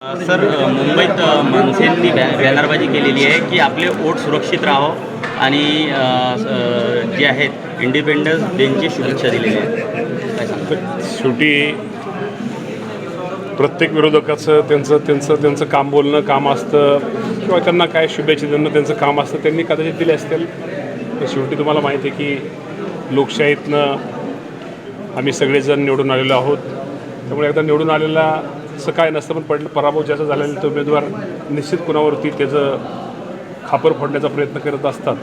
Sir मुंबईत मनसेंनी बॅनरबाजी केलेली आहे की आपले वोट सुरक्षित राहो आणि जे आहेत इंडिपेंडन्स डेची शुभेच्छा दिलेल्या आहेत. काय सांगतो? शेवटी प्रत्येक विरोधकाचं त्यांचं काम बोलणं काम असतं किंवा त्यांना काय शुभेच्छा देणं त्यांचं काम असतं. त्यांनी कदाचित दिले असतील. तर शेवटी तुम्हाला माहिती आहे की लोकशाहीतनं आम्ही सगळेजण निवडून आलेलो आहोत. त्यामुळे एकदा निवडून आलेला असं काय नसतं, पण पराभव ज्याचा झालेला तो उमेदवार निश्चित कुणावरती त्याचं खापर फोडण्याचा प्रयत्न करत असतात.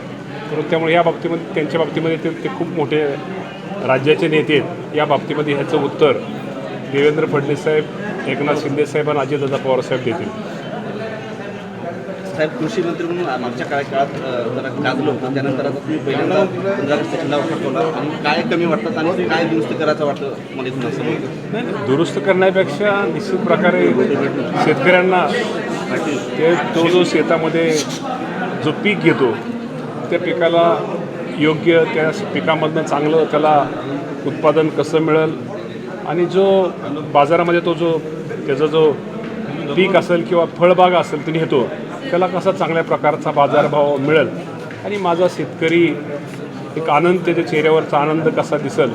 परंतु त्यामुळे या बाबतीमध्ये त्यांच्या बाबतीमध्ये ते खूप मोठे राज्याचे नेते आहेत. या बाबतीमध्ये ह्याचं उत्तर देवेंद्र फडणवीस साहेब, एकनाथ शिंदे साहेब आणि अजितदादा पवार साहेब देतील. साहेब कृषी मंत्री म्हणून मागच्या काळात जरा गाजलो होतं, त्यानंतर आता तुम्ही पहिल्यांदा 15 ऑगस्टच्या चिन्हावर पाठवला आणि काय कमी वाटतात आणि काय दुरुस्त करायचं वाटतं मला इथून असं नाही, दुरुस्त करण्यापेक्षा निश्चित प्रकारे शेतकऱ्यांना तो जो शेतामध्ये जो पीक घेतो त्या पिकाला योग्य त्या पिकामधनं चांगलं त्याला उत्पादन कसं मिळेल आणि जो बाजारामध्ये त्याचा जो पीक असेल किंवा फळबाग असेल तो नेतो त्याला कसा चांगल्या प्रकारचा बाजारभाव मिळेल आणि माझा शेतकरी एक आनंद त्याच्या चेहऱ्यावरचा आनंद कसा दिसेल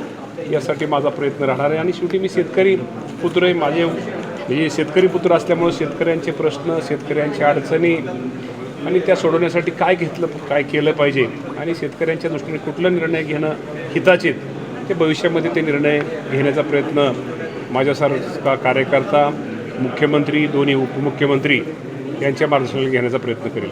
यासाठी माझा प्रयत्न राहणार आहे. आणि शेवटी मी शेतकरी पुत्र आहे. म्हणजे शेतकरी पुत्र असल्यामुळे शेतकऱ्यांचे प्रश्न, शेतकऱ्यांच्या अडचणी आणि त्या सोडवण्यासाठी काय केलं पाहिजे आणि शेतकऱ्यांच्या दृष्टीने कुठला निर्णय घेणं हिताचे ते भविष्यामध्ये ते निर्णय घेण्याचा प्रयत्न माझ्यासारखा कार्यकर्ता, मुख्यमंत्री, दोन्ही उपमुख्यमंत्री यांच्या मार्गदर्शनाला घेण्याचा प्रयत्न करेल.